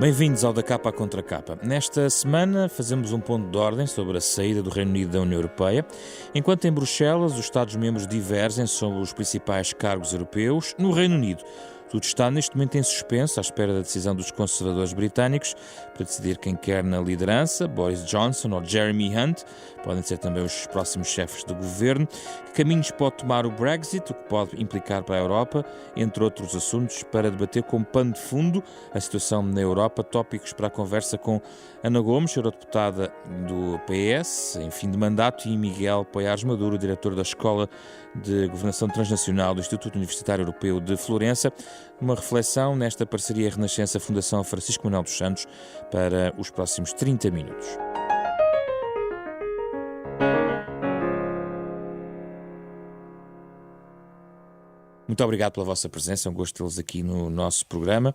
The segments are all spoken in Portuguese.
Bem-vindos ao Da Capa à Contra Capa. Nesta semana fazemos um ponto de ordem sobre a saída do Reino Unido da União Europeia. Enquanto em Bruxelas os Estados-membros divergem sobre os principais cargos europeus, no Reino Unido tudo está neste momento em suspenso, à espera da decisão dos conservadores britânicos para decidir quem quer na liderança, Boris Johnson ou Jeremy Hunt, podem ser também os próximos chefes de governo. Que caminhos pode tomar o Brexit, o que pode implicar para a Europa, entre outros assuntos, para debater como pano de fundo a situação na Europa, tópicos para a conversa com Ana Gomes, eurodeputada do PS, em fim de mandato, e Miguel Poiares Maduro, diretor da Escola de Governação Transnacional do Instituto Universitário Europeu de Florença, uma reflexão nesta parceria Renascença Fundação Francisco Manuel dos Santos para os próximos 30 minutos. Muito obrigado pela vossa presença, é um gosto tê-los aqui no nosso programa.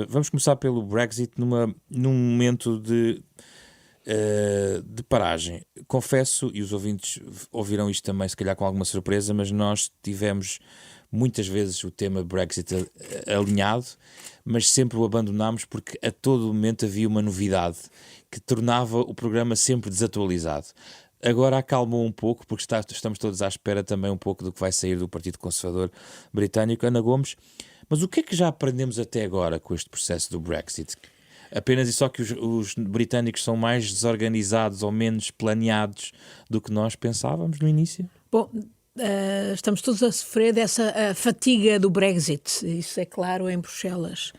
Vamos começar pelo Brexit num momento de paragem. Confesso, e os ouvintes ouvirão isto também se calhar com alguma surpresa, mas nós tivemos muitas vezes o tema Brexit alinhado, mas sempre o abandonámos porque a todo momento havia uma novidade que tornava o programa sempre desatualizado. Agora acalmou um pouco, porque estamos todos à espera também um pouco do que vai sair do Partido Conservador Britânico. Ana Gomes, mas o que é que já aprendemos até agora com este processo do Brexit? Apenas e só que os britânicos são mais desorganizados ou menos planeados do que nós pensávamos no início? Bom, estamos todos a sofrer dessa fatiga do Brexit, isso é claro em Bruxelas,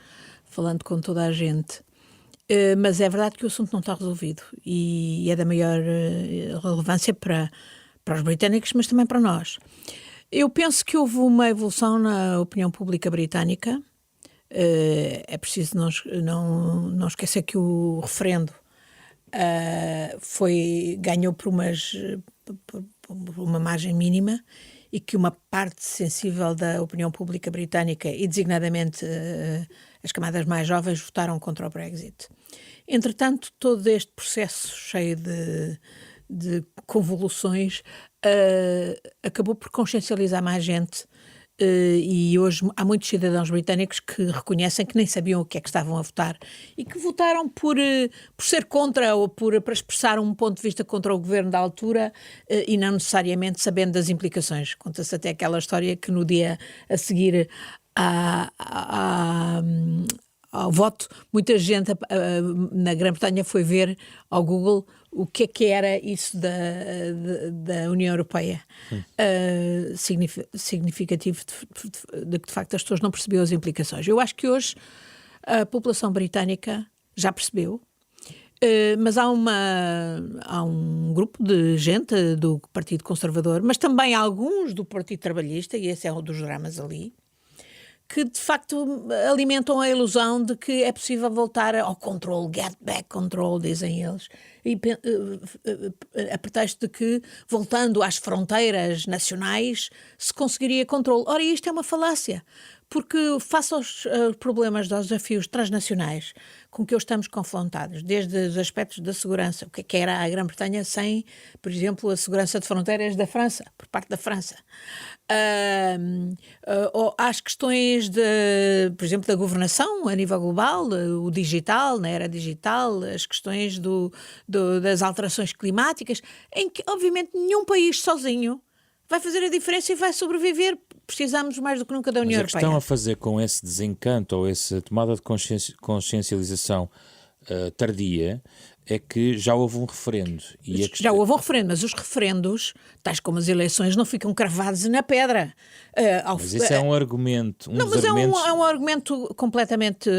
falando com toda a gente. Mas é verdade que o assunto não está resolvido e é da maior relevância para os britânicos, mas também para nós. Eu penso que houve uma evolução na opinião pública britânica. É preciso não esquecer que o referendo ganhou por uma margem mínima e que uma parte sensível da opinião pública britânica e designadamente as camadas mais jovens votaram contra o Brexit. Entretanto, todo este processo cheio de convoluções acabou por consciencializar mais gente. E hoje há muitos cidadãos britânicos que reconhecem que nem sabiam o que é que estavam a votar e que votaram por ser contra ou para expressar um ponto de vista contra o governo da altura e não necessariamente sabendo das implicações. Conta-se até aquela história que no dia a seguir ao voto, muita gente na Grã-Bretanha foi ver ao Google o que era isso da União Europeia. Significativo de que, de facto, as pessoas não percebiam as implicações. Eu acho que hoje a população britânica já percebeu, mas há um grupo de gente do Partido Conservador, mas também alguns do Partido Trabalhista, e esse é um dos dramas ali, que de facto alimentam a ilusão de que é possível voltar ao control, get back control, dizem eles, e a pretexto de que, voltando às fronteiras nacionais, se conseguiria controle. Ora, isto é uma falácia, porque face aos problemas, aos desafios transnacionais com que hoje estamos confrontados, desde os aspectos da segurança, o que era a Grã-Bretanha sem, por exemplo, a segurança de fronteiras da França, por parte da França, ou às questões, por exemplo, da governação a nível global, o digital, na era digital, as questões das alterações climáticas, em que, obviamente, nenhum país sozinho vai fazer a diferença e vai sobreviver. Precisamos mais do que nunca da União Europeia. Mas a questão a fazer com esse desencanto ou essa tomada de consciencialização tardia é que já houve um referendo. Já houve um referendo, mas os referendos, tais como as eleições, não ficam cravados na pedra. Mas esse é um argumento. É um argumento completamente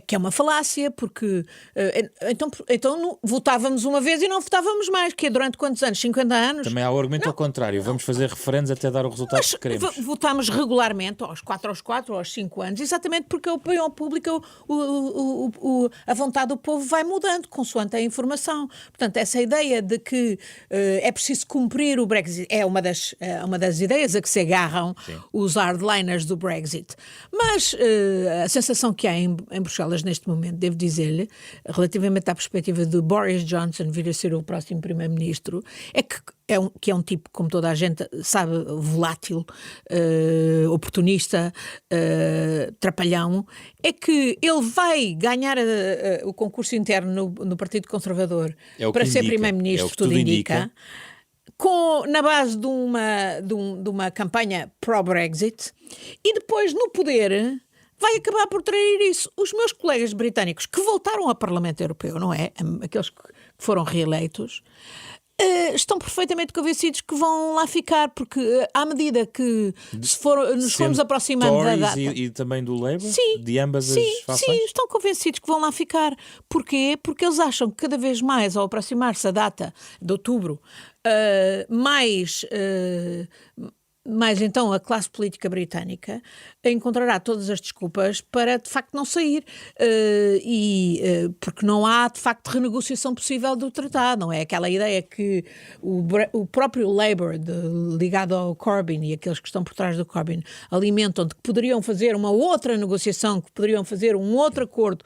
que é uma falácia, porque então votávamos uma vez e não votávamos mais, que é durante quantos anos? 50 anos? Também há o argumento ao contrário. Vamos fazer referendos até dar o resultado que queremos. Votámos regularmente, aos 4, aos 5 anos, exatamente porque a opinião pública, a vontade do povo vai mudando consoante a informação. Portanto, essa ideia de que é preciso cumprir o Brexit é uma das ideias a que se agarram os hardliners do Brexit. Mas a sensação que há em Bruxelas neste momento, devo dizer-lhe, relativamente à perspectiva de Boris Johnson vir a ser o próximo primeiro-ministro, é que é um tipo, como toda a gente sabe, volátil, oportunista, trapalhão, é que ele vai ganhar o concurso interno no Partido Conservador para ser primeiro-ministro, tudo indica. Na base de uma campanha pró-Brexit, e depois no poder vai acabar por trair isso. Os meus colegas britânicos que voltaram ao Parlamento Europeu, não é? Aqueles que foram reeleitos, estão perfeitamente convencidos que vão lá ficar, porque à medida que nos formos aproximando da data... E também do Labour? Sim, de ambas as fações? Sim, estão convencidos que vão lá ficar. Porquê? Porque eles acham que cada vez mais, ao aproximar-se a data de outubro, mais então a classe política britânica encontrará todas as desculpas para de facto não sair, porque não há de facto renegociação possível do tratado. Não é aquela ideia que o próprio Labour, ligado ao Corbyn, e aqueles que estão por trás do Corbyn alimentam, de que poderiam fazer uma outra negociação, que poderiam fazer um outro acordo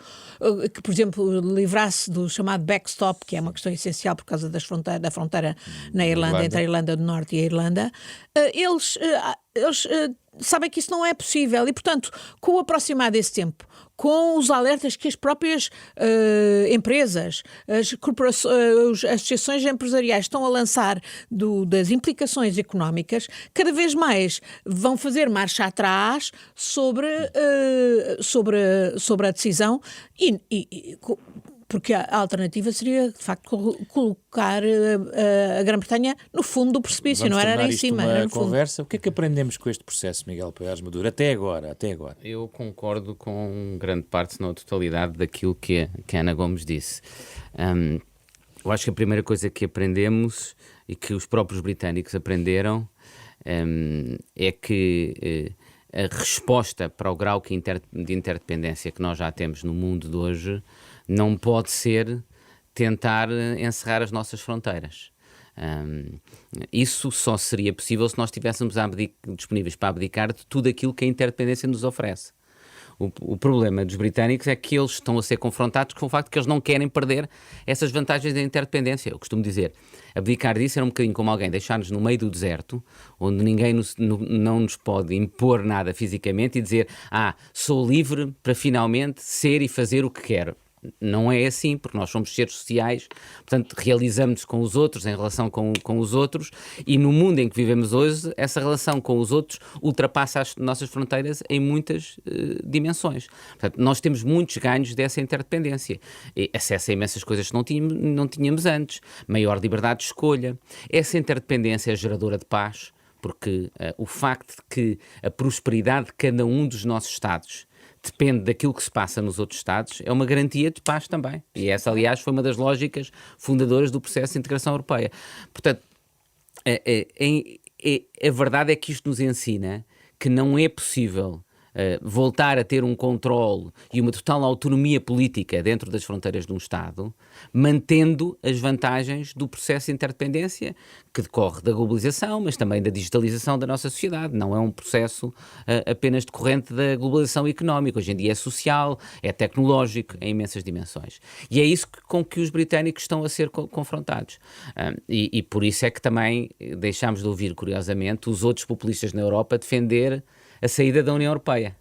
que, por exemplo, livrasse do chamado backstop, que é uma questão essencial por causa da fronteira na Irlanda, entre a Irlanda do Norte e a Irlanda. Eles sabem que isso não é possível e, portanto, com o aproximar desse tempo, com os alertas que as próprias empresas, as corporações, as associações empresariais estão a lançar das implicações económicas, cada vez mais vão fazer marcha atrás sobre a decisão porque a alternativa seria, de facto, colocar a Grã-Bretanha no fundo do precipício, não era em cima. Era no conversa. O que é que aprendemos com este processo, Miguel Paiás Maduro, até agora? Eu concordo com grande parte, se não a totalidade, daquilo que a Ana Gomes disse. Eu acho que a primeira coisa que aprendemos e que os próprios britânicos aprenderam é que a resposta para o grau de interdependência que nós já temos no mundo de hoje não pode ser tentar encerrar as nossas fronteiras. Isso só seria possível se nós estivéssemos disponíveis para abdicar de tudo aquilo que a interdependência nos oferece. O problema dos britânicos é que eles estão a ser confrontados com o facto de que eles não querem perder essas vantagens da interdependência. Eu costumo dizer, abdicar disso era um bocadinho como alguém deixar-nos no meio do deserto, onde ninguém não nos pode impor nada fisicamente e dizer, sou livre para finalmente ser e fazer o que quero. Não é assim, porque nós somos seres sociais, portanto realizamos-nos com os outros em relação com os outros, e no mundo em que vivemos hoje, essa relação com os outros ultrapassa as nossas fronteiras em muitas dimensões. Portanto, nós temos muitos ganhos dessa interdependência. Acesso a imensas coisas que não tínhamos antes, maior liberdade de escolha. Essa interdependência é geradora de paz, porque o facto de que a prosperidade de cada um dos nossos Estados depende daquilo que se passa nos outros Estados, é uma garantia de paz também. E essa, aliás, foi uma das lógicas fundadoras do processo de integração europeia. Portanto, a verdade é que isto nos ensina que não é possível voltar a ter um controle e uma total autonomia política dentro das fronteiras de um Estado, mantendo as vantagens do processo de interdependência que decorre da globalização, mas também da digitalização da nossa sociedade. Não é um processo apenas decorrente da globalização económica. Hoje em dia é social, é tecnológico, em imensas dimensões. E é isso com que os britânicos estão a ser confrontados. E por isso é que também deixámos de ouvir, curiosamente, os outros populistas na Europa defender a saída da União Europeia.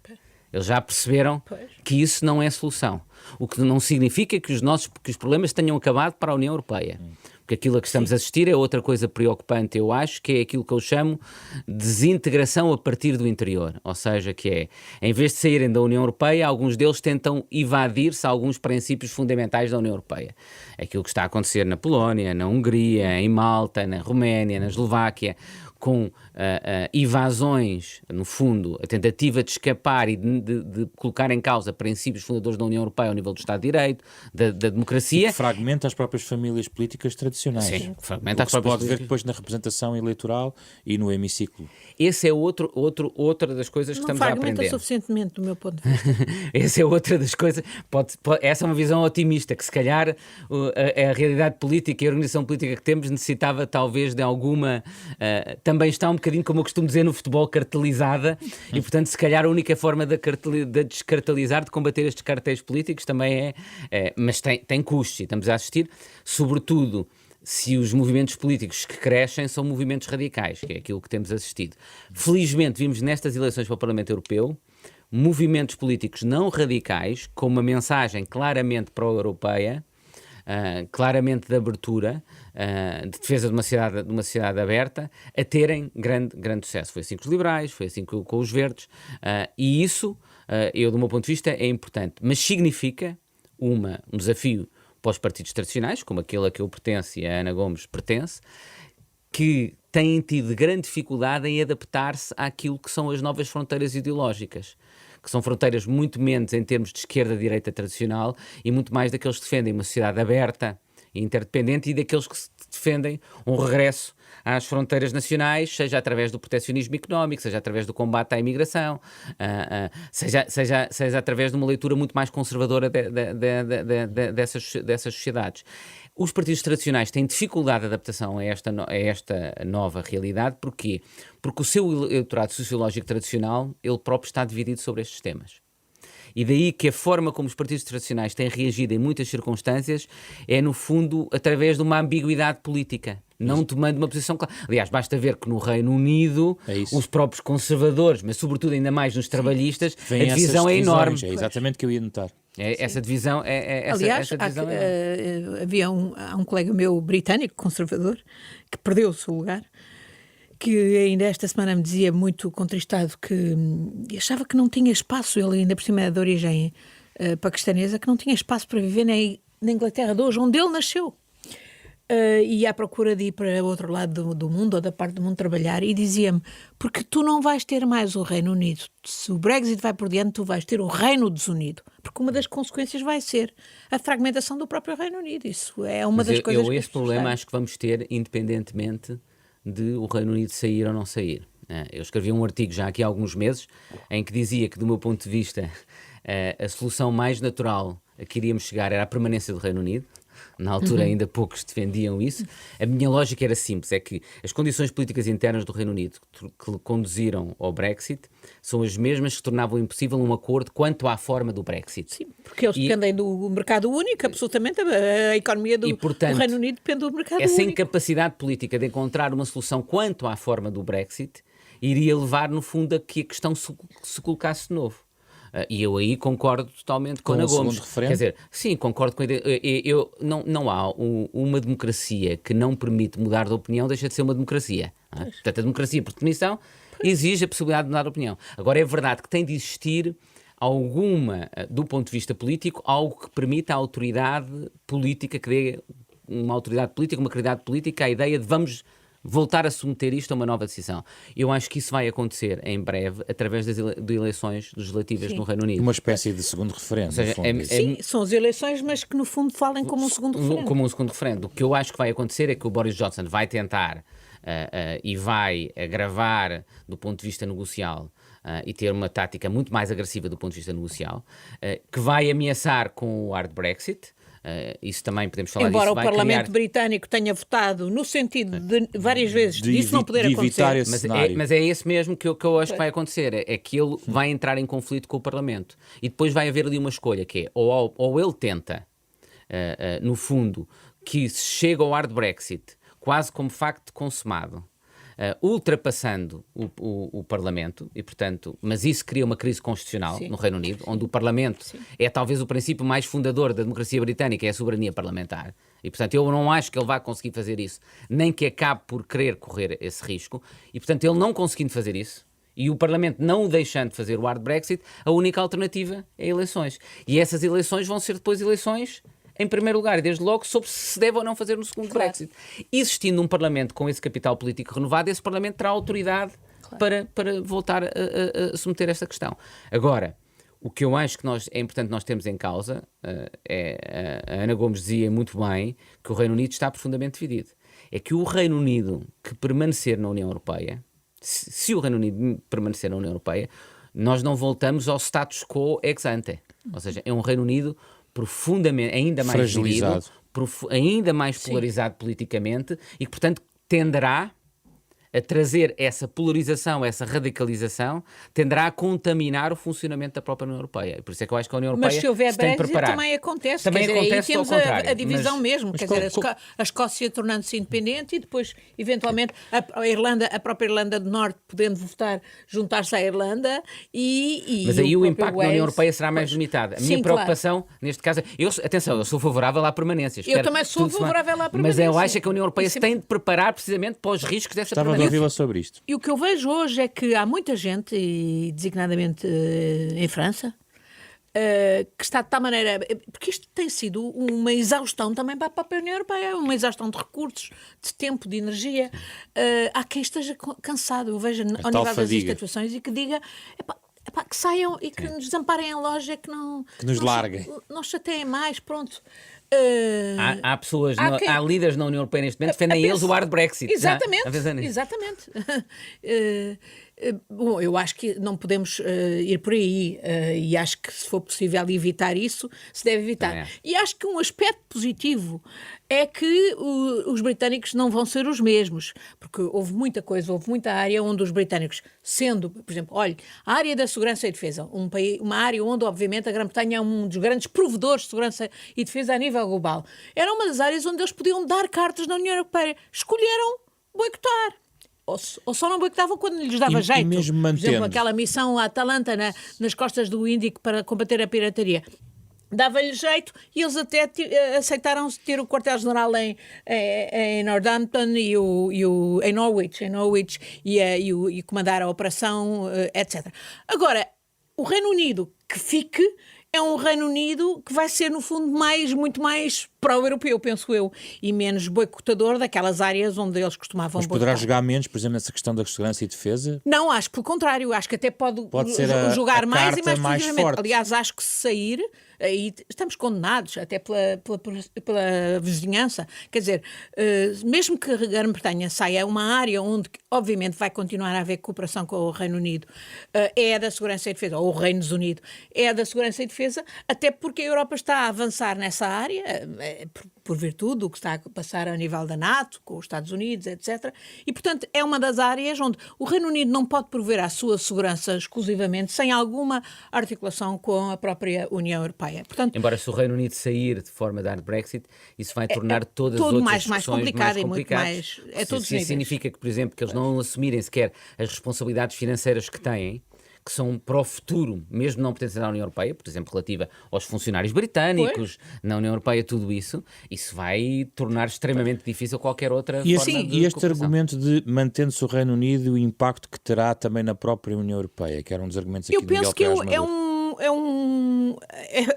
Eles já perceberam que isso não é solução. O que não significa que os problemas tenham acabado para a União Europeia. Porque aquilo a que estamos a assistir é outra coisa preocupante, eu acho, que é aquilo que eu chamo de desintegração a partir do interior. Ou seja, que é, em vez de saírem da União Europeia, alguns deles tentam evadir-se a alguns princípios fundamentais da União Europeia. Aquilo que está a acontecer na Polónia, na Hungria, em Malta, na Roménia, na Eslováquia, com evasões, no fundo, a tentativa de escapar e de colocar em causa princípios fundadores da União Europeia ao nível do Estado de Direito, da democracia. Que fragmenta as próprias famílias políticas tradicionais. Sim, fragmenta o que se pode ver políticas. depois na representação eleitoral e no hemiciclo. Esse é outra das coisas que Não estamos a fragmenta aprender. suficientemente, do meu ponto de vista. Essa é outra das coisas. Essa é uma visão otimista, que se calhar a realidade política e a organização política que temos necessitava talvez de alguma... também está um bocadinho, como eu costumo dizer no futebol, cartelizada, e portanto se calhar a única forma de descartelizar, de combater estes cartéis políticos também mas tem custos, e estamos a assistir, sobretudo se os movimentos políticos que crescem são movimentos radicais, que é aquilo que temos assistido. Felizmente vimos nestas eleições para o Parlamento Europeu movimentos políticos não radicais, com uma mensagem claramente pró-europeia, claramente de abertura, de defesa de uma sociedade aberta, a terem grande sucesso. Foi assim com os liberais, foi assim com os verdes, e isso, do meu ponto de vista, é importante, mas significa um desafio para os partidos tradicionais, como aquele a que eu pertenço e a Ana Gomes pertence, que têm tido grande dificuldade em adaptar-se àquilo que são as novas fronteiras ideológicas, que são fronteiras muito menos em termos de esquerda-direita tradicional e muito mais daqueles que defendem uma sociedade aberta e interdependente e daqueles que defendem um regresso às fronteiras nacionais, seja através do proteccionismo económico, seja através do combate à imigração, seja através de uma leitura muito mais conservadora dessas sociedades. Os partidos tradicionais têm dificuldade de adaptação a esta nova realidade. Porquê? Porque o seu eleitorado sociológico tradicional, ele próprio está dividido sobre estes temas. E daí que a forma como os partidos tradicionais têm reagido em muitas circunstâncias é, no fundo, através de uma ambiguidade política, não tomando uma posição clara. Aliás, basta ver que no Reino Unido, os próprios conservadores, mas sobretudo ainda mais nos trabalhistas, a divisão é enorme. É exatamente o que eu ia notar. Essa divisão Aliás, há um colega meu britânico, conservador, que perdeu o seu lugar, que ainda esta semana me dizia muito contristado que achava que não tinha espaço, ele ainda por cima é de origem paquistanesa, que não tinha espaço para viver na Inglaterra de hoje, onde ele nasceu. E à procura de ir para o outro lado do mundo, ou da parte do mundo trabalhar, e dizia-me, porque tu não vais ter mais o Reino Unido. Se o Brexit vai por diante, tu vais ter o Reino desunido. Porque uma das consequências vai ser a fragmentação do próprio Reino Unido. Isso é uma das coisas que... Esse problema acho que vamos ter, independentemente de o Reino Unido sair ou não sair. Eu escrevi um artigo já aqui há alguns meses em que dizia que, do meu ponto de vista, a solução mais natural a que iríamos chegar era a permanência do Reino Unido. Na altura ainda poucos defendiam isso. A minha lógica era simples, é que as condições políticas internas do Reino Unido que conduziram ao Brexit são as mesmas que tornavam impossível um acordo quanto à forma do Brexit. Sim, porque eles dependem do mercado único, absolutamente. A economia do Reino Unido depende do mercado único. Essa incapacidade política de encontrar uma solução quanto à forma do Brexit iria levar, no fundo, a que a questão se colocasse de novo. E eu aí concordo totalmente com Ana Gomes. Quer dizer, sim, concordo com a ideia. Não há uma democracia que não permite mudar de opinião, deixa de ser uma democracia. Portanto, a democracia, por definição, exige a possibilidade de mudar de opinião. Agora, é verdade que tem de existir do ponto de vista político, algo que permita à autoridade política, que dê uma autoridade política, uma credibilidade política, a ideia de vamos voltar a submeter isto a uma nova decisão. Eu acho que isso vai acontecer em breve através de eleições legislativas no Reino Unido. Uma espécie de segundo referendo. Ou seja, sim, são as eleições, mas que no fundo falem como um segundo referendo. Como um segundo referendo. O que eu acho que vai acontecer é que o Boris Johnson vai tentar e vai agravar do ponto de vista negocial e ter uma tática muito mais agressiva do ponto de vista negocial, que vai ameaçar com o hard Brexit. Isso também podemos falar Embora disso. o Parlamento britânico tenha votado no sentido de várias vezes disso não poder acontecer. Mas é esse mesmo que eu acho que vai acontecer, é que ele vai entrar em conflito com o Parlamento e depois vai haver ali uma escolha que é ou ele tenta, no fundo, que se chega ao hard Brexit quase como facto consumado, ultrapassando o Parlamento, e portanto, mas isso cria uma crise constitucional no Reino Unido, onde o Parlamento é talvez o princípio mais fundador da democracia britânica, é a soberania parlamentar. E portanto, eu não acho que ele vá conseguir fazer isso, nem que acabe por querer correr esse risco, e portanto, ele não conseguindo fazer isso, e o Parlamento não o deixando de fazer o hard Brexit, a única alternativa é eleições. E essas eleições vão ser depois eleições em primeiro lugar, e desde logo, sobre se deve ou não fazer um segundo Brexit. Existindo um Parlamento com esse capital político renovado, esse Parlamento terá autoridade para voltar a submeter esta questão. Agora, o que eu acho que é importante nós termos em causa, a Ana Gomes dizia muito bem, que o Reino Unido está profundamente dividido. É que o Reino Unido que permanecer na União Europeia, se o Reino Unido permanecer na União Europeia, nós não voltamos ao status quo ex ante. Ou seja, é um Reino Unido profundamente, ainda mais fragilizado, ainda mais polarizado politicamente e que, portanto, tenderá a trazer essa polarização, essa radicalização, tenderá a contaminar o funcionamento da própria União Europeia. E por isso é que eu acho que a União Europeia se houver se tem de Brexit preparar. também acontece. Também Quer dizer, acontece aí temos ao contrário, a divisão mas mesmo. Quer dizer, a Escócia tornando-se independente e depois, eventualmente, a própria Irlanda do Norte podendo votar, juntar-se à Irlanda e mas aí o próprio impacto na Wales, União Europeia será mais limitado. A minha Sim, preocupação, neste caso, atenção, eu sou favorável à permanência. Eu também sou favorável à permanência. Mas eu acho que a União Europeia se tem de preparar precisamente para os riscos dessa Estava permanência. de ouvi-la sobre isto. E o que eu vejo hoje é que há muita gente, e designadamente em França, que está de tal maneira... Porque isto tem sido uma exaustão também para a própria União Europeia, uma exaustão de recursos, de tempo, de energia. Há quem esteja cansado, eu vejo ao nível das instituições, e que diga... que saiam e que nos desamparem a loja, que nos larguem. Não chateiem mais, pronto. Há pessoas, há líderes na União Europeia neste momento que defendem eles o hard Brexit. Exatamente, exatamente. Bom, eu acho que não podemos ir por aí e acho que se for possível evitar isso, se deve evitar. E acho que um aspecto positivo é que os britânicos não vão ser os mesmos, porque houve muita área onde os britânicos, sendo, por exemplo, olha, a área da segurança e defesa, uma área onde, obviamente, a Grã-Bretanha é um dos grandes provedores de segurança e defesa a nível global, era uma das áreas onde eles podiam dar cartas na União Europeia. Escolheram boicotar. Ou só não boicotavam quando lhes dava jeito. Mesmo por exemplo, aquela missão Atalanta nas costas do Índico para combater a pirataria. Dava-lhe jeito e eles até aceitaram ter o quartel-general em Northampton em Norwich e comandar a operação, etc. Agora, o Reino Unido que fique é um Reino Unido que vai ser, no fundo, muito mais pró-europeu, penso eu, e menos boicotador daquelas áreas onde eles costumavam boicotar. Mas poderá jogar menos, por exemplo, nessa questão da segurança e defesa? Não, acho que pelo contrário, acho que até pode ser jogar mais e mais forte. Aliás, acho que se sair, aí estamos condenados até pela vizinhança. Quer dizer, mesmo que a Grã-Bretanha saia, é uma área onde, obviamente, vai continuar a haver cooperação com o Reino Unido, é da segurança e defesa, ou o Reino Unido, é da segurança e defesa, até porque a Europa está a avançar nessa área, por virtude do que está a passar a nível da NATO, com os Estados Unidos, etc. E, portanto, é uma das áreas onde o Reino Unido não pode prover a sua segurança exclusivamente sem alguma articulação com a própria União Europeia. Portanto, embora se o Reino Unido sair de forma de hard Brexit, isso vai tornar todas as outras mais discussões complicado mais complicadas. E muito mais... todos isso significa que, por exemplo, que eles não assumirem sequer as responsabilidades financeiras que têm, que são para o futuro, mesmo não pertencendo à União Europeia, por exemplo, relativa aos funcionários britânicos, na União Europeia, tudo isso vai tornar extremamente difícil qualquer outra forma de E este cooperação. argumento de mantendo-se o Reino Unido e o impacto que terá também na própria União Europeia, que era um dos argumentos aqui eu do Miguel penso que Pérez-Maduro.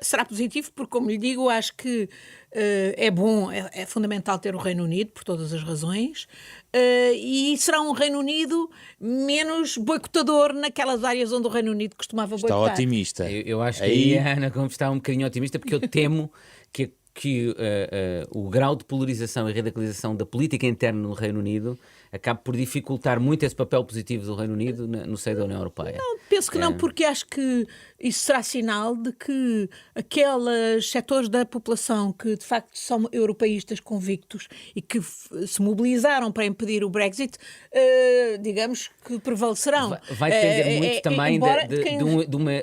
será positivo, porque, como lhe digo, acho que é bom, é fundamental ter o Reino Unido, por todas as razões, e será um Reino Unido menos boicotador naquelas áreas onde o Reino Unido costumava boicotar. Está otimista. Eu acho que aí a Ana Gomes está um bocadinho otimista, porque eu temo que o grau de polarização e radicalização da política interna no Reino Unido acabe por dificultar muito esse papel positivo do Reino Unido no seio da União Europeia. Não, penso que não, porque acho que isso será sinal de que aqueles setores da população que de facto são europeístas convictos e que se mobilizaram para impedir o Brexit, digamos que prevalecerão. Vai depender muito também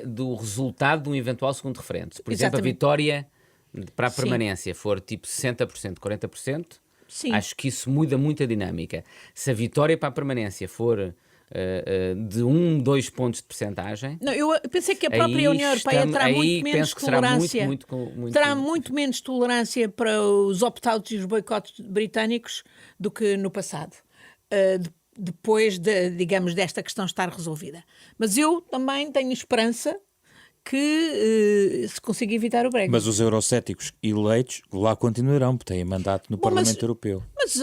do resultado de um eventual segundo referendo. Por exemplo, a vitória para a permanência for tipo 60%, 40%, sim, acho que isso muda muito a dinâmica. Se a vitória para a permanência for de 2 pontos de percentagem... Não, eu pensei que a própria União Europeia terá muito menos tolerância. Terá muito menos tolerância para os opt-outs e os boicotes britânicos do que no passado. Depois, digamos, desta questão estar resolvida. Mas eu também tenho esperança que se consiga evitar o Brexit. Mas os eurocéticos eleitos lá continuarão, porque têm mandato no Parlamento Europeu. Mas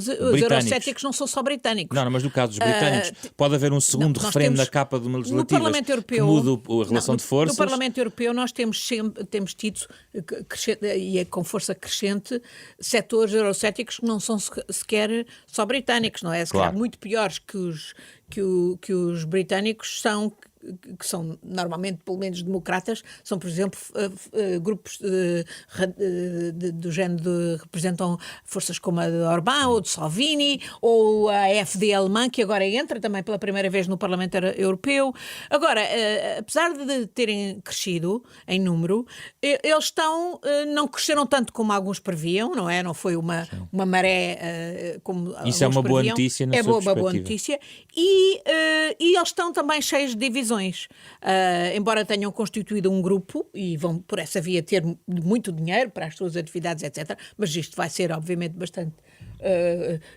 os eurocéticos não são só britânicos. Não, mas no caso dos britânicos, pode haver um segundo referendo na capa de uma legislativa que muda a relação de forças. No Parlamento Europeu nós temos tido, e é com força crescente, setores eurocéticos que não são sequer só britânicos, não é? Se calhar muito piores que os britânicos que são normalmente, pelo menos, democratas, são, por exemplo, grupos do género representam forças como a de Orbán ou de Salvini, ou a AfD alemã, que agora entra também pela primeira vez no Parlamento Europeu. Agora, apesar de terem crescido em número, eles não cresceram tanto como alguns previam, não é? Não foi uma maré como isso é uma boa notícia, na sua perspectiva. Boa notícia. E eles estão também cheios de divisões. Embora tenham constituído um grupo e vão por essa via ter muito dinheiro para as suas atividades, etc., mas isto vai ser obviamente bastante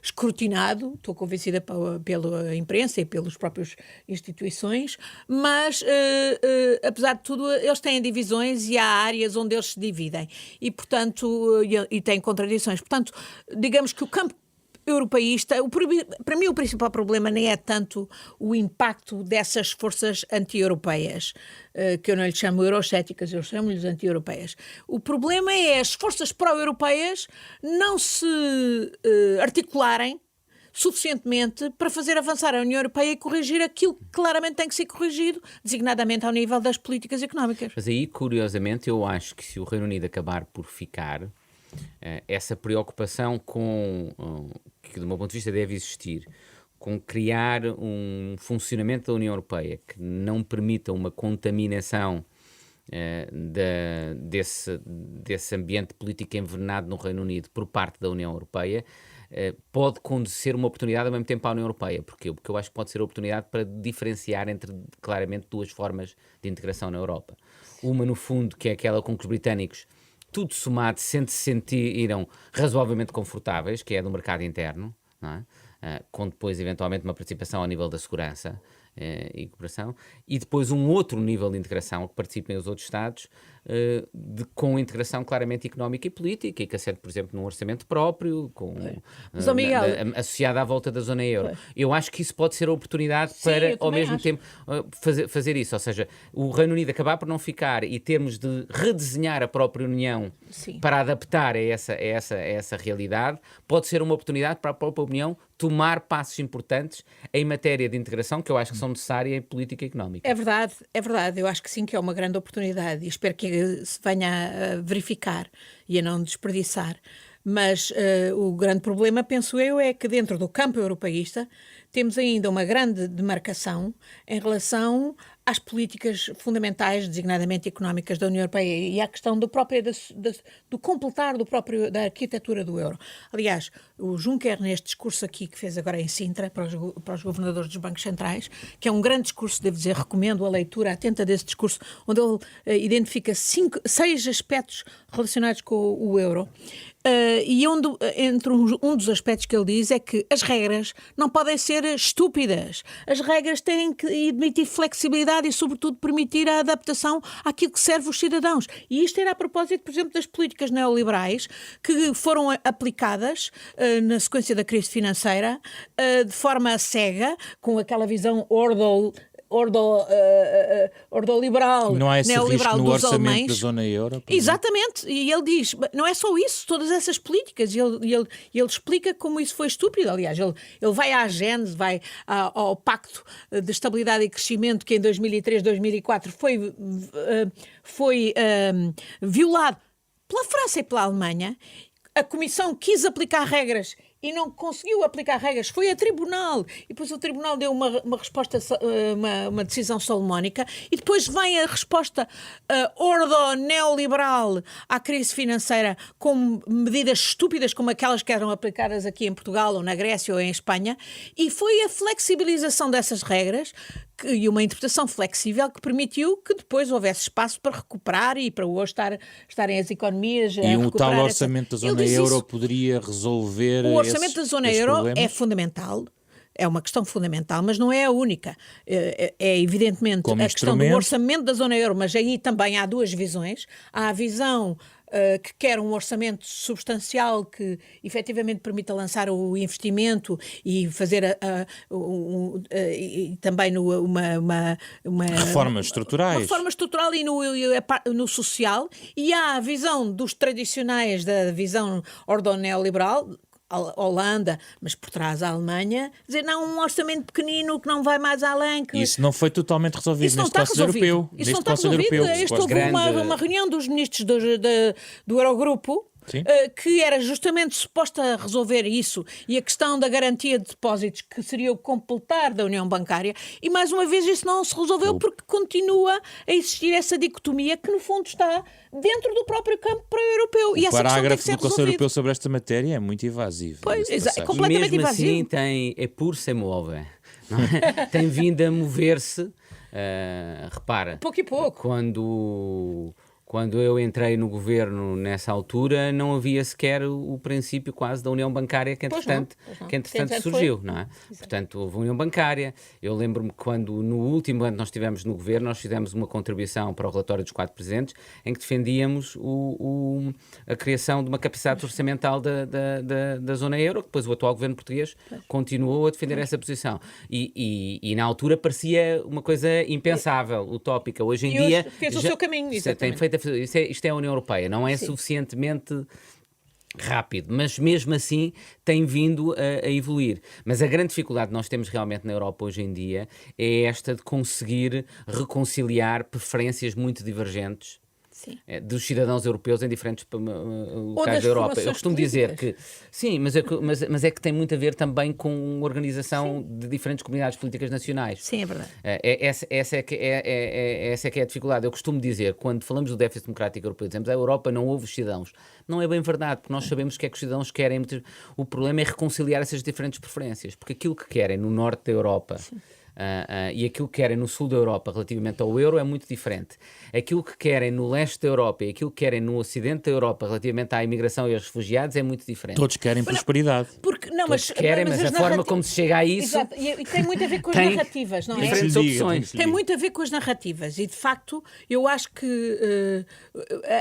escrutinado, estou convencida pela imprensa e pelas próprias instituições, mas apesar de tudo eles têm divisões e há áreas onde eles se dividem e portanto e têm contradições, portanto digamos que o campo europeísta, para mim o principal problema nem é tanto o impacto dessas forças anti-europeias, que eu não lhe chamo eurocéticas, eu chamo-lhes anti-europeias. O problema é as forças pró-europeias não se articularem suficientemente para fazer avançar a União Europeia e corrigir aquilo que claramente tem que ser corrigido, designadamente ao nível das políticas económicas. Mas aí, curiosamente, eu acho que se o Reino Unido acabar por ficar, essa preocupação que do meu ponto de vista deve existir, com criar um funcionamento da União Europeia que não permita uma contaminação desse ambiente político envenenado no Reino Unido por parte da União Europeia, pode conduzer uma oportunidade ao mesmo tempo à União Europeia. Porquê? Porque eu acho que pode ser a oportunidade para diferenciar entre, claramente, duas formas de integração na Europa. Uma, no fundo, que é aquela com que os britânicos, tudo somado, se sentiram razoavelmente confortáveis, que é do mercado interno, não é? Com depois, eventualmente, uma participação ao nível da segurança e cooperação, e depois um outro nível de integração, que participem os outros Estados, com integração claramente económica e política, e que assente, por exemplo, num orçamento próprio, associado à volta da zona euro. Eu acho que isso pode ser a oportunidade para, ao mesmo tempo, fazer isso. Ou seja, o Reino Unido acabar por não ficar e termos de redesenhar a própria União para adaptar a essa realidade, pode ser uma oportunidade para a própria União tomar passos importantes em matéria de integração, que eu acho que são necessárias em política económica. É verdade. Eu acho que sim, que é uma grande oportunidade e espero que se venha a verificar e a não desperdiçar. Mas o grande problema, penso eu, é que dentro do campo europeísta temos ainda uma grande demarcação em relação às políticas fundamentais, designadamente económicas da União Europeia e à questão do completar da arquitetura do euro. Aliás, o Juncker, neste discurso aqui que fez agora em Sintra para os governadores dos bancos centrais, que é um grande discurso, devo dizer, recomendo a leitura atenta desse discurso, onde ele identifica 6 aspectos relacionados com o euro. E entre um dos aspectos que ele diz é que as regras não podem ser estúpidas. As regras têm que admitir flexibilidade e, sobretudo, permitir a adaptação àquilo que serve os cidadãos. E isto era a propósito, por exemplo, das políticas neoliberais que foram aplicadas na sequência da crise financeira de forma cega, com aquela visão ordoliberal, não há esse neoliberal risco no dos orçamento alemães. Da zona euro? Exatamente, e ele diz, não é só isso, todas essas políticas, e ele explica como isso foi estúpido. Aliás, ele vai à Gênese, vai ao Pacto de Estabilidade e Crescimento, que em 2003, 2004 foi violado pela França e pela Alemanha. A Comissão quis aplicar regras e não conseguiu aplicar regras, foi a Tribunal, e depois o Tribunal deu uma resposta, uma decisão salomónica, e depois vem a resposta ordo-neoliberal à crise financeira com medidas estúpidas como aquelas que eram aplicadas aqui em Portugal, ou na Grécia, ou em Espanha, e foi a flexibilização dessas regras e uma interpretação flexível que permitiu que depois houvesse espaço para recuperar e para hoje estarem as economias a recuperar. E tal orçamento da zona euro poderia resolver. O orçamento da zona euro é fundamental. é uma questão fundamental, mas não é a única. É evidentemente como a questão do instrumento. orçamento da zona euro, mas aí também há duas visões. Há a visão que quer um orçamento substancial que efetivamente permita lançar o investimento e fazer e também uma Reformas estruturais. Uma reforma estrutural e no social, e há a visão dos tradicionais da visão ordo-neoliberal, a Holanda, mas por trás a Alemanha, dizer não, um orçamento pequenino que não vai mais além. Que... Isso não foi totalmente resolvido Isso não neste está Conselho resolvido. Europeu. Isso não está resolvido. Houve uma reunião dos ministros do Eurogrupo, que era justamente suposta a resolver isso, e a questão da garantia de depósitos, que seria o completar da União Bancária, e mais uma vez isso não se resolveu porque continua a existir essa dicotomia que no fundo está dentro do próprio campo europeu. E O essa questão tem que parágrafo ser do Conselho resolvida. Europeu sobre esta matéria é muito evasivo. Pois, diga-se de é passagem. completamente mesmo invasivo. assim é por se move. Não é? Tem vindo a mover-se. Repara, Pouco e pouco. Quando eu entrei no governo nessa altura, não havia sequer o princípio quase da União Bancária que entretanto surgiu, não é? Exato. Portanto, houve a União Bancária. Eu lembro-me quando no último ano que nós estivemos no governo, nós fizemos uma contribuição para o relatório dos 4 presidentes em que defendíamos a criação de uma capacidade orçamental da zona euro, que depois o atual governo português continuou a defender essa posição. E na altura parecia uma coisa impensável, utópica. Hoje em dia fez o seu caminho, tem feito isto é a União Europeia, não é suficientemente rápido, mas mesmo assim tem vindo a evoluir. Mas a grande dificuldade que nós temos realmente na Europa hoje em dia é esta de conseguir reconciliar preferências muito divergentes dos cidadãos europeus em diferentes locais da Europa. Eu costumo dizer que sim, mas é que tem muito a ver também com organização de diferentes comunidades políticas nacionais. Sim, é verdade. Essa é que é a dificuldade. Eu costumo dizer, quando falamos do déficit democrático europeu, dizemos a Europa não ouve os cidadãos. Não é bem verdade, porque nós sabemos o que é que os cidadãos querem. O problema é reconciliar essas diferentes preferências, porque aquilo que querem no norte da Europa e aquilo que querem no sul da Europa relativamente ao euro é muito diferente. Aquilo que querem no leste da Europa e aquilo que querem no ocidente da Europa relativamente à imigração e aos refugiados é muito diferente. Todos querem prosperidade. Todos querem, mas a forma como se chega a isso... Exato. E tem muito a ver com as narrativas, não é? Diferentes opções. Tem muito a ver com as narrativas e, de facto, eu acho que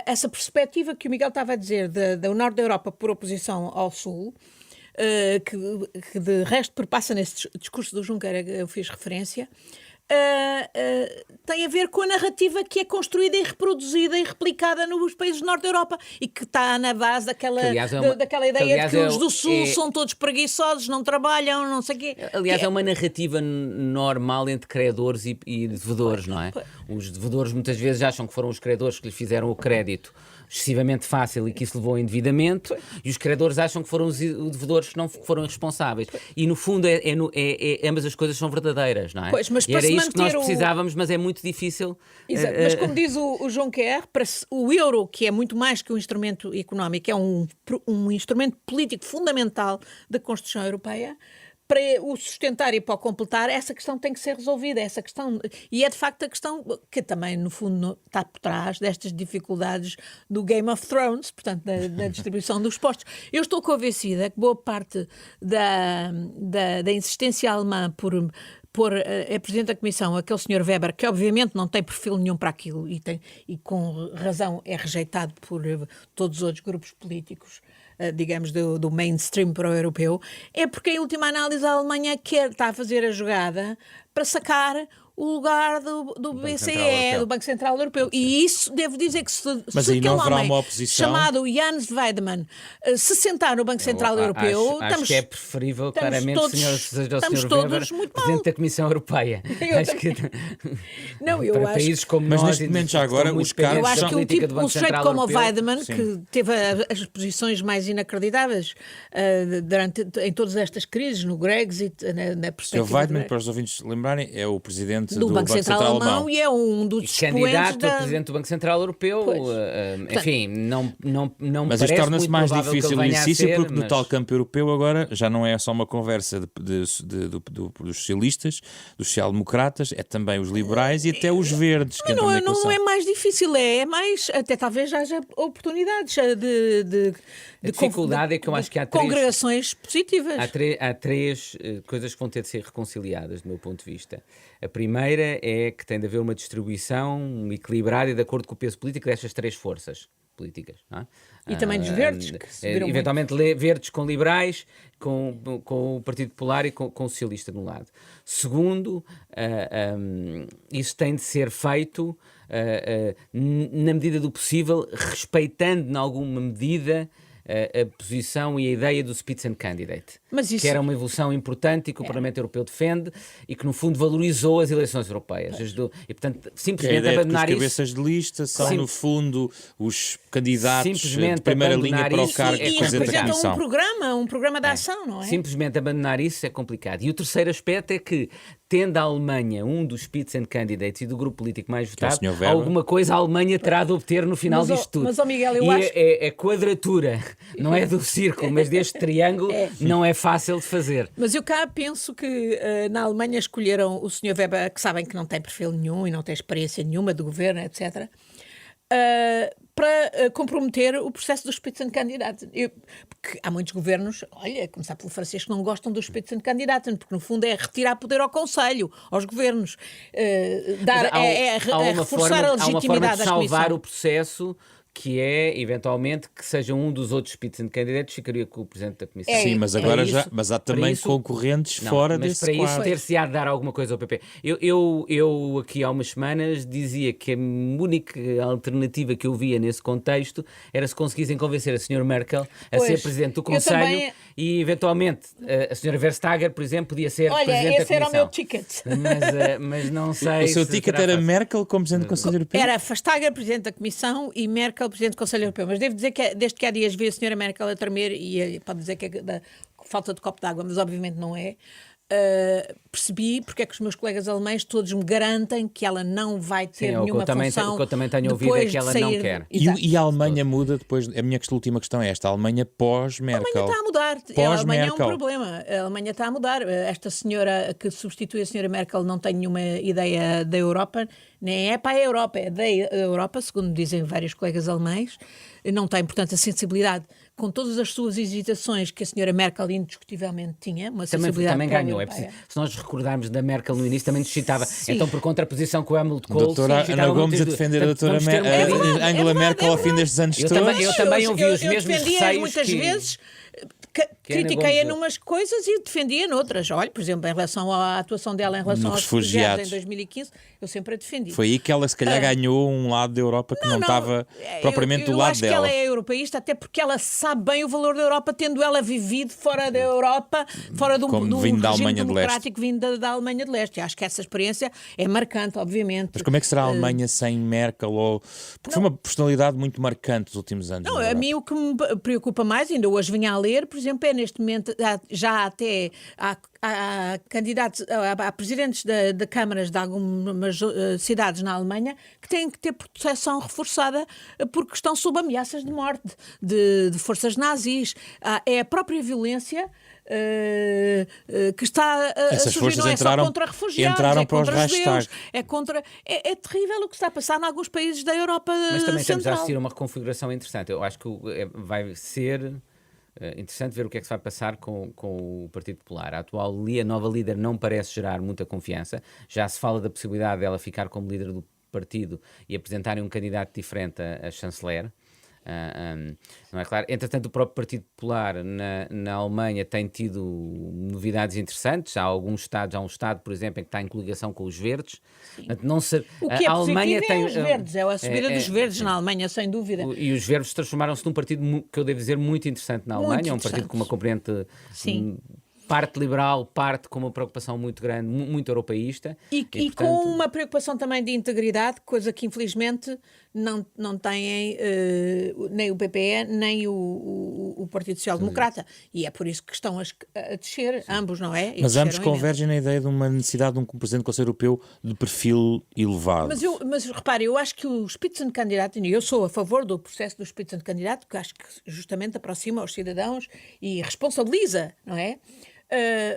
essa perspectiva que o Miguel estava a dizer do norte da Europa por oposição ao sul, que de resto perpassa nesse discurso do Juncker a que eu fiz referência, tem a ver com a narrativa que é construída e reproduzida e replicada nos países do norte da Europa e que está na base daquela ideia de que os do sul são todos preguiçosos, não trabalham, não sei o quê. Aliás, é uma narrativa normal entre credores e devedores, não é? Os devedores muitas vezes acham que foram os credores que lhes fizeram o crédito excessivamente fácil e que isso levou ao endividamento, e os credores acham que foram os devedores que não foram irresponsáveis. E no fundo ambas as coisas são verdadeiras, não é? Pois, mas e era isto que nós precisávamos, mas é muito difícil. Exato. Mas como diz o Juncker, para o euro, que é muito mais que um instrumento económico, é um instrumento político fundamental da construção europeia, para o sustentar e para o completar, essa questão tem que ser resolvida. Essa questão, e é de facto a questão que também, no fundo, está por trás destas dificuldades do Game of Thrones, portanto, da distribuição dos postos. Eu estou convencida que boa parte da insistência alemã por a Presidente da Comissão, aquele Sr. Weber, que obviamente não tem perfil nenhum para aquilo e com razão é rejeitado por todos os outros grupos políticos, digamos, do mainstream pro-europeu, é porque, em última análise, a Alemanha está a fazer a jogada para sacar o lugar do BCE, do Banco Central Europeu. E isso, devo dizer que se aí não haverá homem uma oposição chamado Jens Weidmann se sentar no Banco Central Europeu... Acho que é preferível, claramente, seja o Sr. Weber, muito Presidente mal. da Comissão Europeia. Para países como mas nós... neste momento já agora os cargos... Eu acho que um sujeito como o Weidmann, sim, que teve as posições mais inacreditáveis em todas estas crises, no Brexit, na perspectiva... O Sr. Weidmann, para os ouvintes lembrarem, é o Presidente presidente do Banco Central Alemão e é um dos expoentes candidato a presidente do Banco Central Europeu. Enfim, não mas isto torna-se mais difícil o exercício porque no tal campo europeu agora já não é só uma conversa dos socialistas, dos social-democratas, é também os liberais e até os verdes. Que não é mais difícil, é mais, até talvez haja oportunidades de a dificuldade é que eu acho que há congregações positivas. Há três coisas que vão ter de ser reconciliadas, do meu ponto de vista. A primeira é que tem de haver uma distribuição equilibrada de acordo com o peso político destas três forças políticas. Não é? E também dos verdes, que subiram eventualmente verdes com liberais, com o Partido Popular e com o Socialista de um lado. Segundo, isso tem de ser feito na medida do possível, respeitando, em alguma medida, a posição e a ideia do Spitzencandidate, que era uma evolução importante e que o Parlamento Europeu defende e que, no fundo, valorizou as eleições europeias. E, portanto, simplesmente abandonar isso... Os cabeças de lista são, no fundo, os candidatos de primeira linha para o cargo de presidente da Comissão. Um programa de ação, não é? Simplesmente abandonar isso é complicado. E o terceiro aspecto é que, tendo a Alemanha um dos Spitzenkandidates e do grupo político mais votado, alguma coisa a Alemanha terá de obter no final disto tudo. Mas, Miguel, eu acho... a quadratura, não é do círculo, mas deste triângulo, não é fácil de fazer. Mas eu cá penso que na Alemanha escolheram o Sr. Weber, que sabem que não tem perfil nenhum e não tem experiência nenhuma de governo, etc., para comprometer o processo do Spitzenkandidaten. Porque há muitos governos, olha, a começar pelo francês, que não gostam do Spitzenkandidaten, porque no fundo é retirar poder ao Conselho, aos governos, reforçar a legitimidade há uma forma de da salvar Comissão. O processo, que é, eventualmente, que seja um dos outros Spitzenkandidatos ficaria com o Presidente da Comissão. Sim, mas agora mas há também concorrentes fora desse quadro. Mas para isso ter-se-á de dar alguma coisa ao PP. Eu aqui há umas semanas dizia que a única alternativa que eu via nesse contexto era se conseguissem convencer a Sra. Merkel a ser Presidente do Conselho e, eventualmente, a Sra. Verstager, por exemplo, podia ser Presidente da Comissão. Olha, esse era o meu ticket. Mas não sei. O seu ticket era Merkel como Presidente do Conselho Europeu? Era Verstager, Presidente da Comissão, e Merkel, Presidente do Conselho Europeu. Mas devo dizer que desde que há dias vi a Sra. Merkel a tremer, e pode dizer que é da falta de copo d'água, mas obviamente não é. Percebi porque é que os meus colegas alemães todos me garantem que ela não vai ter nenhuma função. O que eu também tenho ouvido é que ela não quer. E a Alemanha muda depois. A minha última questão é esta: a Alemanha pós-Merkel. A Alemanha está a mudar. A Alemanha é um problema. A Alemanha está a mudar. Esta senhora que substitui a senhora Merkel não tem nenhuma ideia da Europa, nem é para a Europa, é da Europa, segundo dizem vários colegas alemães. Não tem, portanto, a sensibilidade, com todas as suas hesitações que a senhora Merkel indiscutivelmente tinha, uma sensibilidade também ganhou. Se nós recordarmos da Merkel no início, também nos citava. Sim. Então, por contraposição com o Helmut Kohl... Doutora Ana Gomes a defender a doutora Angela Merkel ao fim destes anos todos. Eu também ouvi os mesmos receios muitas vezes... Critiquei-a numas coisas e defendia noutras. Olha, por exemplo, em relação à atuação dela em relação aos refugiados em 2015, eu sempre a defendi. Foi aí que ela se calhar ganhou um lado da Europa que não estava propriamente do lado dela. Eu acho que ela é europeísta, até porque ela sabe bem o valor da Europa, tendo ela vivido fora da Europa, fora de um regime democrático vindo da Alemanha de Leste. Eu acho que essa experiência é marcante, obviamente. Mas como é que será a Alemanha sem Merkel? Porque foi uma personalidade muito marcante nos últimos anos. Não, a mim o que me preocupa mais, ainda hoje vinha a ler, por exemplo, é neste momento, já até há candidatos, há presidentes de câmaras de algumas cidades na Alemanha que têm que ter proteção reforçada porque estão sob ameaças de morte de forças nazis. É a própria violência que está a surgir, não é só contra refugiados, é contra os judeus, é terrível o que está a passar em alguns países da Europa Central. Mas também estamos a assistir a uma reconfiguração interessante. Eu acho que vai ser... interessante ver o que é que se vai passar com o Partido Popular. A nova líder não parece gerar muita confiança. Já se fala da possibilidade dela ficar como líder do partido e apresentarem um candidato diferente a chanceler. Não é claro? Entretanto, o próprio Partido Popular na Alemanha tem tido novidades interessantes. Há um estado, por exemplo, em que está em coligação com os verdes. Não sei. O que é Alemanha tem os verdes, é a subida dos verdes na Alemanha, sem dúvida. E os verdes transformaram-se num partido que eu devo dizer muito interessante na Alemanha. É um partido com uma componente parte liberal, parte com uma preocupação muito grande, muito europeísta. E portanto, com uma preocupação também de integridade, coisa que infelizmente não têm nem o PPE nem o Partido Social Democrata. E é por isso que estão a descer, ambos, não é? E Mas ambos desceram convergem na ideia de uma necessidade de um Presidente do Conselho Europeu de perfil elevado. Mas repare, eu acho que o Spitzenkandidat, e eu sou a favor do processo do Spitzenkandidat, porque acho que justamente aproxima os cidadãos e responsabiliza, não é?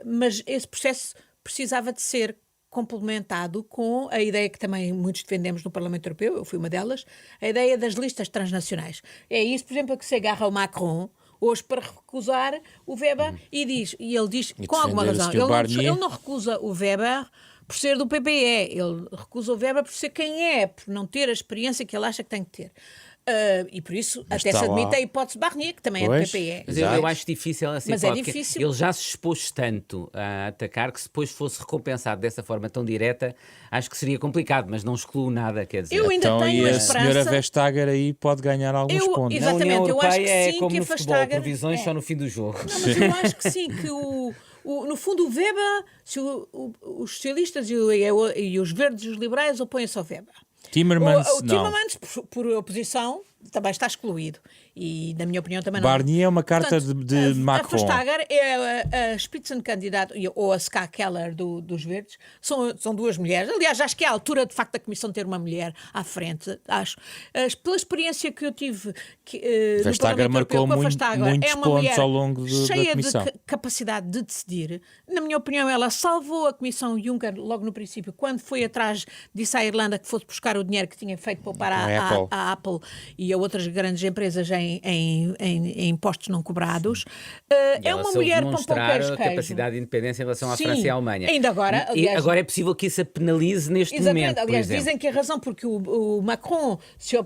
Mas esse processo precisava de ser complementado com a ideia que também muitos defendemos no Parlamento Europeu, eu fui uma delas, a ideia das listas transnacionais. É isso, por exemplo, a que se agarra o Macron hoje para recusar o Weber e ele diz, com alguma razão, ele não recusa o Weber por ser do PPE, ele recusa o Weber por ser quem é, por não ter a experiência que ele acha que tem que ter. E por isso mas até se admite a hipótese Barnier, que também é do PPE. Mas eu acho difícil essa hipótese. Mas é difícil. Ele já se expôs tanto a atacar que se depois fosse recompensado dessa forma tão direta, acho que seria complicado, mas não excluo nada, quer dizer. Eu ainda tenho a esperança. A senhora Vestager aí pode ganhar alguns pontos. Exatamente, Na União eu acho Europeia que sim, é como que a no futebol, Vestager... previsões só no fim do jogo. Não, mas eu acho que sim, que no fundo o Weber, se os socialistas e os verdes e os liberais opõem-se ao Weber. Timmermans, o Timmermans, por oposição, também está excluído. E, na minha opinião, também não. Barnier é uma carta de Macron. A Vestager é a Spitzenkandidat, ou a Ska Keller dos Verdes, são duas mulheres. Aliás, acho que é a altura, de facto, da Comissão ter uma mulher à frente. Acho. Pela experiência que eu tive no Parlamento Europeu com a Vestager, é uma mulher ao longo cheia da de capacidade de decidir. Na minha opinião, ela salvou a Comissão Juncker logo no princípio, quando foi atrás, disse à Irlanda que fosse buscar o dinheiro que tinha feito poupar à Apple e a outras grandes empresas em impostos não cobrados. É uma mulher com poucas a capacidade de independência em relação à França e à Alemanha. Ainda agora, aliás, agora é possível que isso a penalize neste momento. Aliás, dizem que a razão porque o Macron se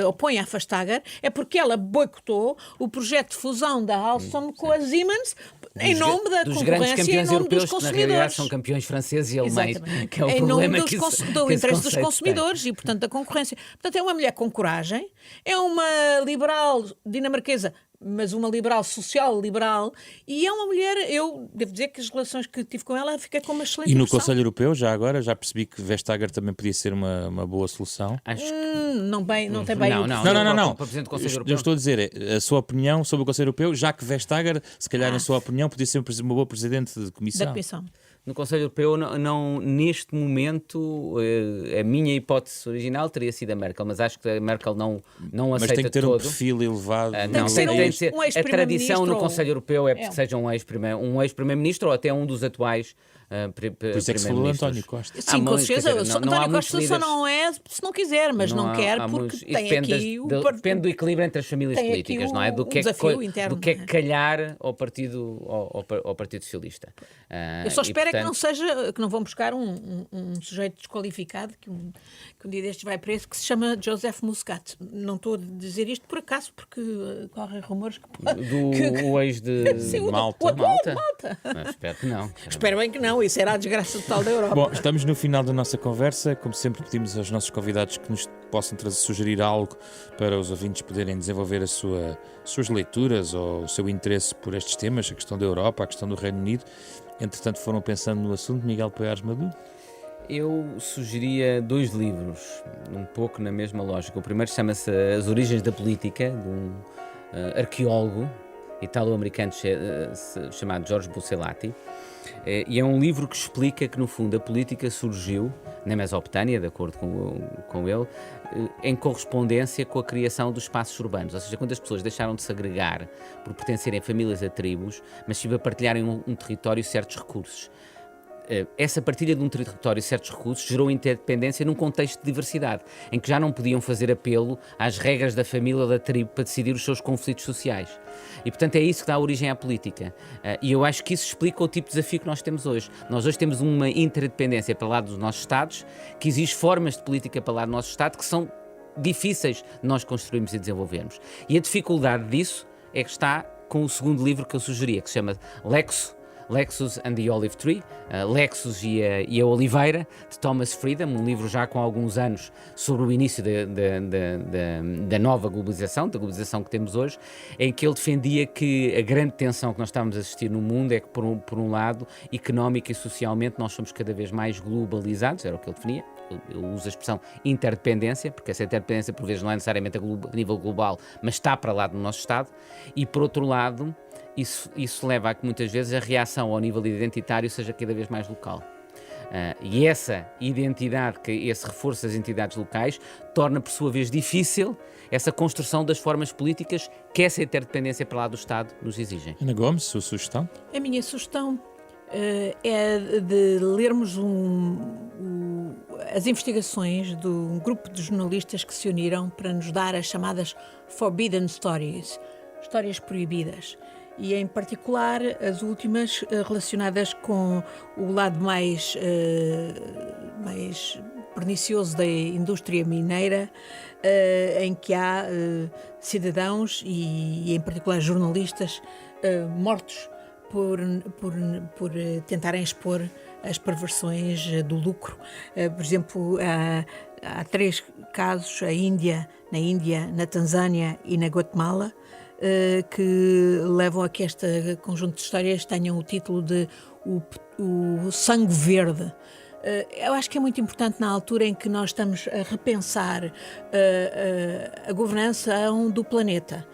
opõe à Vestager é porque ela boicotou o projeto de fusão da Alstom com a Siemens em nome da dos grandes concorrência campeões e em nome europeus, dos que na consumidores. realidade são campeões franceses e alemães, que é o em problema nome do interesse dos consumidores tem. E, portanto, da concorrência. Portanto, é uma mulher com coragem, é uma liberal dinamarquesa, mas uma liberal social-liberal, e é uma mulher, eu devo dizer que as relações que tive com ela, fiquei com uma excelente E no impressão. Conselho Europeu, já agora, já percebi que Vestager também podia ser uma boa solução. Acho que... Não tem bem... Não. Para Presidente do Conselho Europeu. Eu estou a dizer, a sua opinião sobre o Conselho Europeu, já que Vestager, se calhar na sua opinião, podia ser uma boa Presidente de Comissão. Da Comissão. No Conselho Europeu, não, neste momento, a minha hipótese original teria sido a Merkel, mas acho que a Merkel não aceita. Mas tem que ter todo. Um perfil elevado. Não, tem que ser. A tradição no ou... Conselho Europeu é que seja um ex-primeiro-ministro ou até um dos atuais Por isso é que se falou António Costa. Sim, com certeza. António Costa só não é se não quiser, mas não quer porque tem aqui depende do equilíbrio entre as famílias políticas, não é? Do que é calhar ao Partido Socialista. Eu só espero que não seja, que não vão buscar um sujeito desqualificado que um dia destes vai preso, que se chama Joseph Muscat. Não estou a dizer isto por acaso, porque correm rumores o ex de sim, Malta. Malta. Espero que não. Espero bem que não, isso era a desgraça total da Europa. Bom, estamos no final da nossa conversa. Como sempre, pedimos aos nossos convidados que nos possam sugerir algo para os ouvintes poderem desenvolver as suas leituras ou o seu interesse por estes temas, a questão da Europa, a questão do Reino Unido. Entretanto, foram pensando no assunto. Miguel Poiares Maduro? Eu sugeria 2 livros, um pouco na mesma lógica. O primeiro chama-se As Origens da Política, de um arqueólogo italo-americano chamado George Bucellati. E é um livro que explica que, no fundo, a política surgiu na Mesopotâmia, de acordo com ele, em correspondência com a criação dos espaços urbanos. Ou seja, quando as pessoas deixaram de se agregar por pertencerem a famílias, a tribos, mas sim a partilharem um território e certos recursos. Essa partilha de um território e certos recursos gerou interdependência num contexto de diversidade, em que já não podiam fazer apelo às regras da família ou da tribo para decidir os seus conflitos sociais. E, portanto, é isso que dá origem à política. E eu acho que isso explica o tipo de desafio que nós temos hoje. Nós hoje temos uma interdependência para lá dos nossos Estados, que exige formas de política para lá do nosso Estado que são difíceis de nós construirmos e desenvolvermos. Lexus and the Olive Tree, Lexus e a Oliveira, de Thomas Friedman, um livro já com alguns anos sobre o início da nova globalização, da globalização que temos hoje, em que ele defendia que a grande tensão que nós estamos a assistir no mundo é que, por um lado, económica e socialmente, nós somos cada vez mais globalizados, era o que ele definia. Eu uso a expressão interdependência, porque essa interdependência por vezes não é necessariamente a nível global, mas está para lá do nosso Estado, e por outro lado, isso leva a que muitas vezes a reação ao nível identitário seja cada vez mais local. E essa identidade, esse reforço das entidades locais, torna por sua vez difícil essa construção das formas políticas que essa interdependência para lá do Estado nos exigem. Ana Gomes, sua sugestão? A minha sugestão é de lermos as investigações de um grupo de jornalistas que se uniram para nos dar as chamadas Forbidden Stories, histórias proibidas. E, em particular, as últimas relacionadas com o lado mais pernicioso da indústria mineira, em que há cidadãos e, em particular, jornalistas mortos por tentarem expor as perversões do lucro. Por exemplo, há 3 casos, na Índia, na Tanzânia e na Guatemala, que levam a que este conjunto de histórias tenham o título de o sangue verde. Eu acho que é muito importante na altura em que nós estamos a repensar a governação do planeta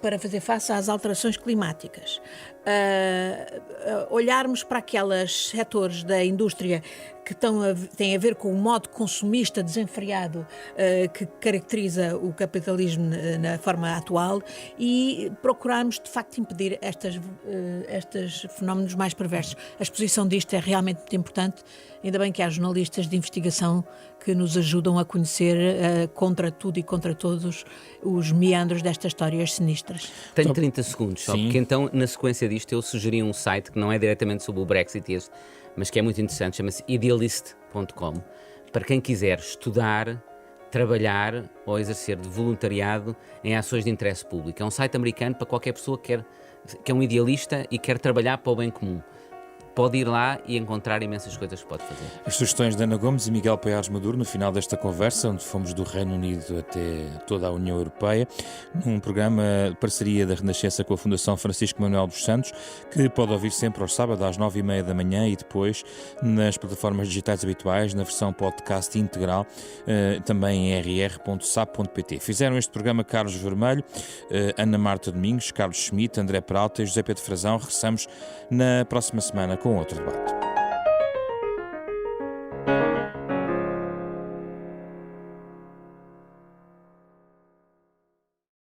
para fazer face às alterações climáticas, olharmos para aqueles setores da indústria que têm a ver com o modo consumista desenfreado que caracteriza o capitalismo na forma atual e procurarmos de facto impedir estes fenómenos mais perversos. A exposição disto é realmente muito importante, ainda bem que há jornalistas de investigação que nos ajudam a conhecer contra tudo e contra todos os meandros destas histórias sinistras. Tenho 30 segundos só, porque então na sequência disto eu sugeri um site que não é diretamente sobre o Brexit, mas que é muito interessante, chama-se idealist.com, para quem quiser estudar, trabalhar ou exercer de voluntariado em ações de interesse público. É um site americano para qualquer pessoa que é um idealista e quer trabalhar para o bem comum. Pode ir lá e encontrar imensas coisas que pode fazer. As sugestões de Ana Gomes e Miguel Paiares Maduro no final desta conversa, onde fomos do Reino Unido até toda a União Europeia, num programa de parceria da Renascença com a Fundação Francisco Manuel dos Santos, que pode ouvir sempre aos sábados às 9h30 da manhã e depois nas plataformas digitais habituais, na versão podcast integral, também em rr.sap.pt. Fizeram este programa Carlos Vermelho, Ana Marta Domingos, Carlos Schmidt, André Peralta e José Pedro Frazão. Regressamos na próxima semana com outro debate.